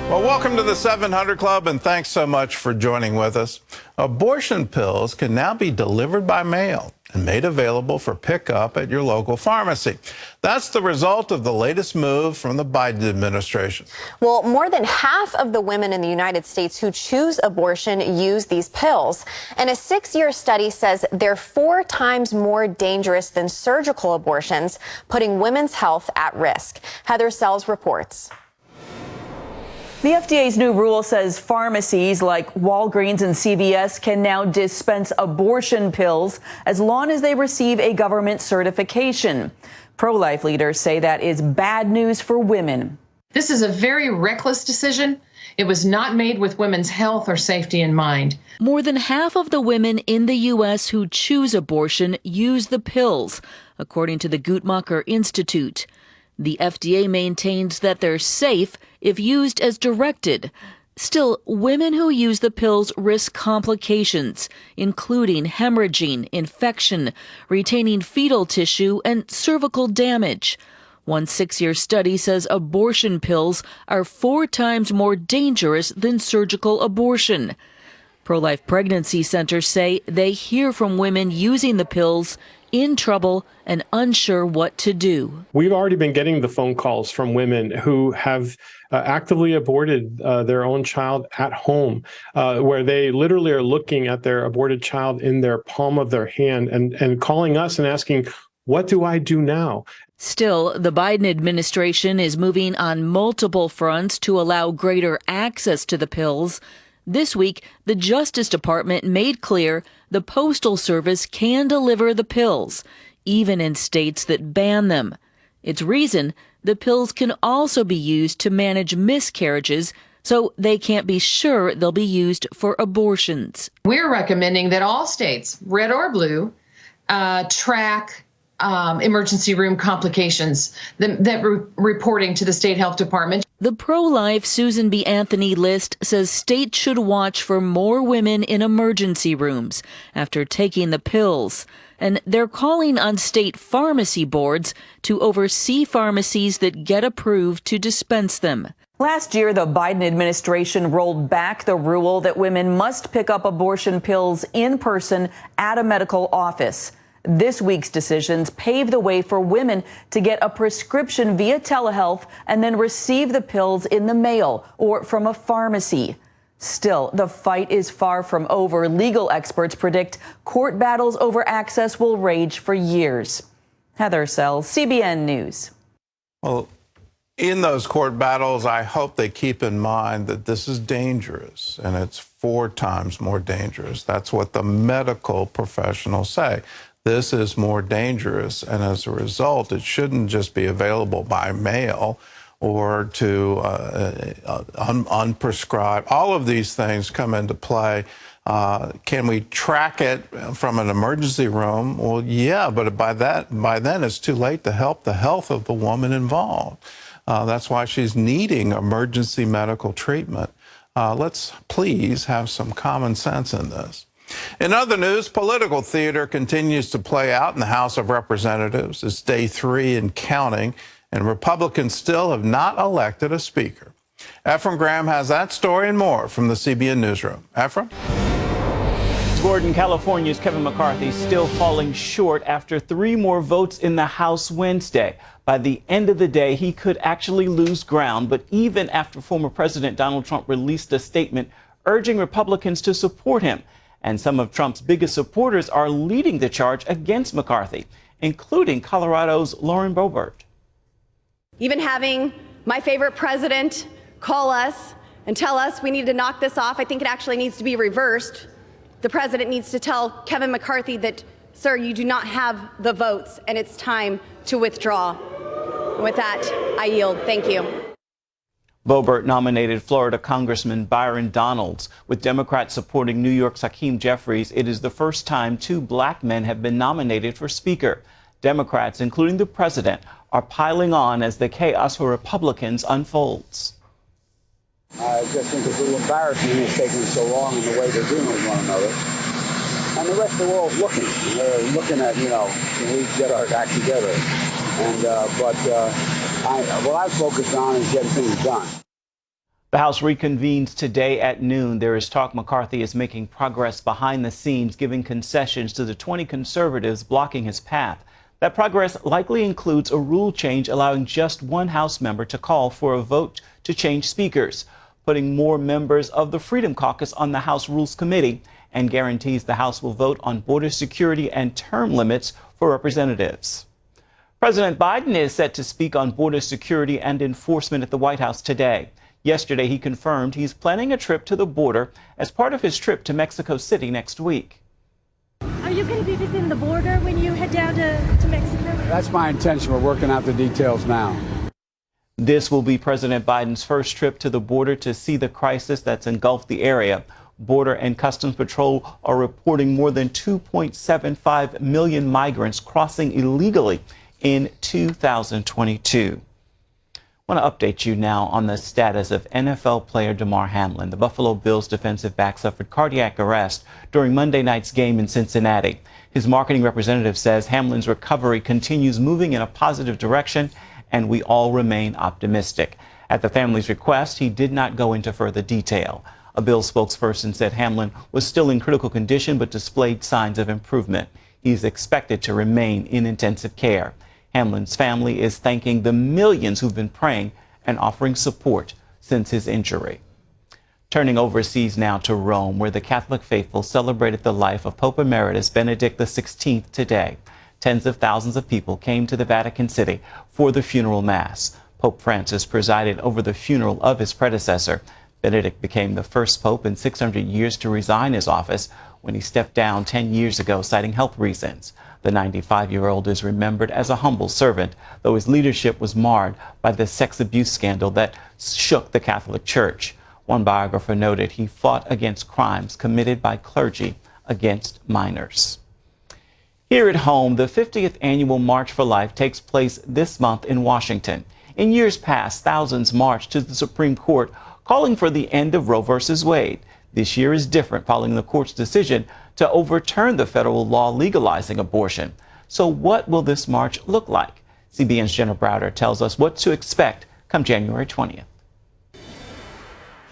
Well, welcome to the 700 Club, and thanks so much for joining with us. Abortion pills can now be delivered by mail and made available for pickup at your local pharmacy. That's the result of the latest move from the Biden administration. Well, more than half of the women in the United States who choose abortion use these pills. And a 6-year study says they're 4 times more dangerous than surgical abortions, putting women's health at risk. Heather Sells reports. The FDA's new rule says pharmacies like Walgreens and CVS can now dispense abortion pills as long as they receive a government certification. Pro-life leaders say that is bad news for women. This is a very reckless decision. It was not made with women's health or safety in mind. More than half of the women in the U.S. who choose abortion use the pills, according to the Guttmacher Institute. The FDA maintains that they're safe if used as directed. Still, women who use the pills risk complications, including hemorrhaging, infection, retaining fetal tissue, and cervical damage. One 6-year study says abortion pills are 4 times more dangerous than surgical abortion. Pro-life pregnancy centers say they hear from women using the pills in trouble and unsure what to do. We've already been getting the phone calls from women who have actively aborted their own child at home, where they literally are looking at their aborted child in their palm of their hand and calling us and asking, what do I do now? Still, the Biden administration is moving on multiple fronts to allow greater access to the pills. This week, the Justice Department made clear the Postal Service can deliver the pills, even in states that ban them. Its reason, the pills can also be used to manage miscarriages, so they can't be sure they'll be used for abortions. We're recommending that all states, red or blue, track emergency room complications that reporting to the state health department. The pro-life Susan B. Anthony list says states should watch for more women in emergency rooms after taking the pills. And they're calling on state pharmacy boards to oversee pharmacies that get approved to dispense them. Last year, the Biden administration rolled back the rule that women must pick up abortion pills in person at a medical office. This week's decisions pave the way for women to get a prescription via telehealth and then receive the pills in the mail or from a pharmacy. Still, the fight is far from over. Legal experts predict court battles over access will rage for years. Heather Sells, CBN News. Well, in those court battles, I hope they keep in mind that this is dangerous, and it's 4 times more dangerous. That's what the medical professionals say. This is more dangerous, and as a result, it shouldn't just be available by mail or to unprescribed. All of these things come into play. Can we track it from an emergency room? Well, yeah, but by then it's too late to help the health of the woman involved. That's why she's needing emergency medical treatment. Let's please have some common sense in this. In other news, political theater continues to play out in the House of Representatives. It's day 3 and counting, and Republicans still have not elected a speaker. Ephraim Graham has that story and more from the CBN Newsroom. Ephraim? Gordon, California's Kevin McCarthy still falling short after 3 more votes in the House Wednesday. By the end of the day, he could actually lose ground, but even after former President Donald Trump released a statement urging Republicans to support him. And some of Trump's biggest supporters are leading the charge against McCarthy, including Colorado's Lauren Boebert. Even having my favorite president call us and tell us we need to knock this off, I think it actually needs to be reversed. The president needs to tell Kevin McCarthy that, sir, you do not have the votes and it's time to withdraw. And with that, I yield. Thank you. Boebert nominated Florida Congressman Byron Donalds. With Democrats supporting New York's Hakeem Jeffries, it is the first time 2 black men have been nominated for Speaker. Democrats, including the president, are piling on as the chaos for Republicans unfolds. I just think it's a little embarrassing it's taking so long in the way they're dealing with one another. And the rest of the world's looking. They're looking at, can we get our act together? And what I'm focused on is getting things done. The House reconvenes today at noon. There is talk McCarthy is making progress behind the scenes, giving concessions to the 20 conservatives blocking his path. That progress likely includes a rule change allowing just one House member to call for a vote to change speakers, putting more members of the Freedom Caucus on the House Rules Committee, and guarantees the House will vote on border security and term limits for representatives. President Biden is set to speak on border security and enforcement at the White House today. Yesterday, he confirmed he's planning a trip to the border as part of his trip to Mexico City next week. Are you going to be visiting the border when you head down to Mexico? That's my intention. We're working out the details now. This will be President Biden's first trip to the border to see the crisis that's engulfed the area. Border and Customs Patrol are reporting more than 2.75 million migrants crossing illegally in 2022. I want to update you now on the status of NFL player Damar Hamlin. The Buffalo Bills defensive back suffered cardiac arrest during Monday night's game in Cincinnati. His marketing representative says Hamlin's recovery continues moving in a positive direction, and we all remain optimistic. At the family's request, he did not go into further detail. A Bills spokesperson said Hamlin was still in critical condition but displayed signs of improvement. He's expected to remain in intensive care. Hamlin's family is thanking the millions who've been praying and offering support since his injury. Turning overseas now to Rome, where the Catholic faithful celebrated the life of Pope Emeritus Benedict XVI today. Tens of thousands of people came to the Vatican City for the funeral mass. Pope Francis presided over the funeral of his predecessor. Benedict became the first pope in 600 years to resign his office when he stepped down 10 years ago, citing health reasons. The 95-year-old is remembered as a humble servant, though his leadership was marred by the sex abuse scandal that shook the Catholic Church. One biographer noted he fought against crimes committed by clergy against minors. Here at home, the 50th annual March for Life takes place this month in Washington. In years past, thousands marched to the Supreme Court calling for the end of Roe v. Wade. This year is different following the court's decision to overturn the federal law legalizing abortion. So what will this march look like? CBN's Jenna Browder tells us what to expect come January 20th.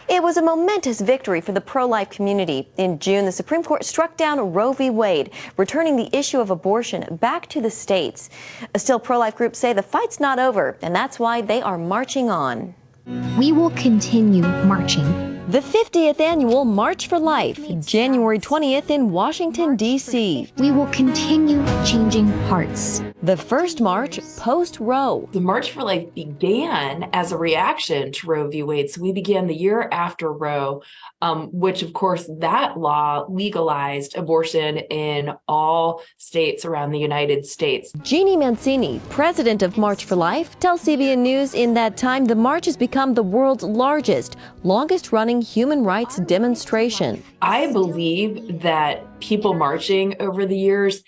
It was a momentous victory for the pro-life community. In June, the Supreme Court struck down Roe v. Wade, returning the issue of abortion back to the states. Still, pro-life groups say the fight's not over, and that's why they are marching on. We will continue marching. The 50th annual March for Life, January 20th in Washington, D.C. We will continue changing hearts. The first march post-Roe. The March for Life began as a reaction to Roe v. Wade. So we began the year after Roe, which, of course, that law legalized abortion in all states around the United States. Jeannie Mancini, president of March for Life, tells CBN News in that time the march has become the world's largest, longest-running human rights demonstration. I believe that people marching over the years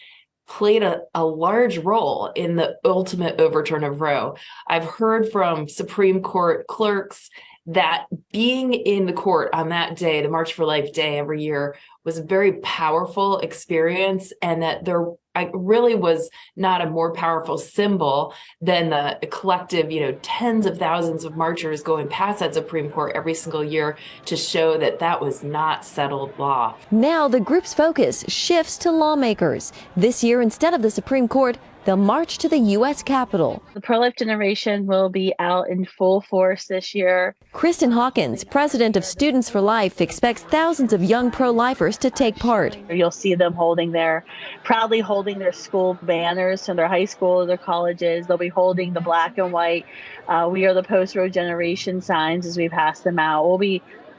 played a large role in the ultimate overturn of Roe. I've heard from Supreme Court clerks that being in the court on that day, the March for Life Day every year, was a very powerful experience, and that there really was not a more powerful symbol than the collective, tens of thousands of marchers going past that Supreme Court every single year to show that that was not settled law. Now the group's focus shifts to lawmakers. This year, instead of the Supreme Court, they'll march to the U.S. Capitol. The pro-life generation will be out in full force this year. Kristen Hawkins, president of Students for Life, expects thousands of young pro-lifers to take part. You'll see them proudly holding their school banners from their high school or their colleges. They'll be holding the black and white "We Are the Post-Roe Generation" signs as we pass them out.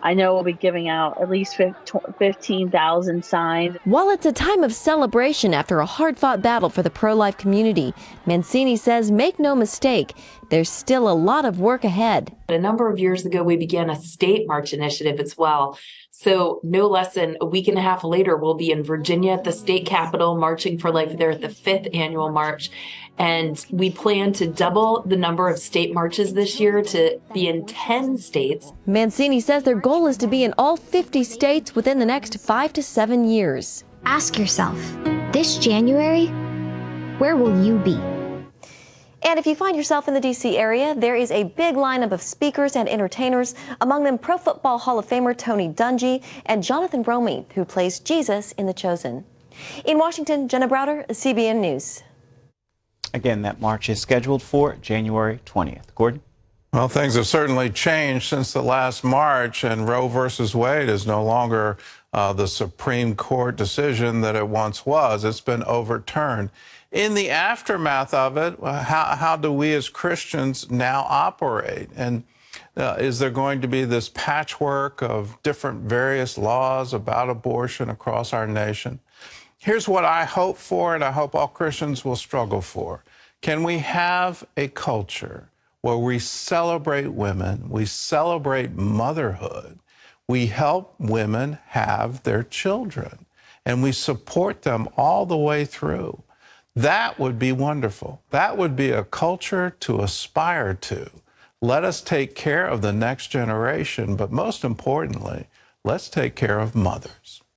I know we'll be giving out at least 15,000 signs. While it's a time of celebration after a hard-fought battle for the pro-life community, Mancini says, make no mistake, there's still a lot of work ahead. A number of years ago, we began a state march initiative as well. So no less than a week and a half later, we'll be in Virginia at the state capitol, marching for life there at the 5th annual march. And we plan to double the number of state marches this year to be in 10 states. Mancini says their goal is to be in all 50 states within the next 5 to 7 years. Ask yourself, this January, where will you be? And if you find yourself in the D.C. area, there is a big lineup of speakers and entertainers, among them Pro Football Hall of Famer Tony Dungy and Jonathan Romy, who plays Jesus in The Chosen. In Washington, Jenna Browder, CBN News. Again, that march is scheduled for January 20th. Gordon? Well, things have certainly changed since the last march, and Roe versus Wade is no longer the Supreme Court decision that it once was. It's been overturned. In the aftermath of it, how do we as Christians now operate? And is there going to be this patchwork of different various laws about abortion across our nation? Here's what I hope for, and I hope all Christians will struggle for. Can we have a culture where we celebrate women, we celebrate motherhood, we help women have their children, and we support them all the way through? That would be wonderful. That would be a culture to aspire to. Let us take care of the next generation, but most importantly, let's take care of mothers.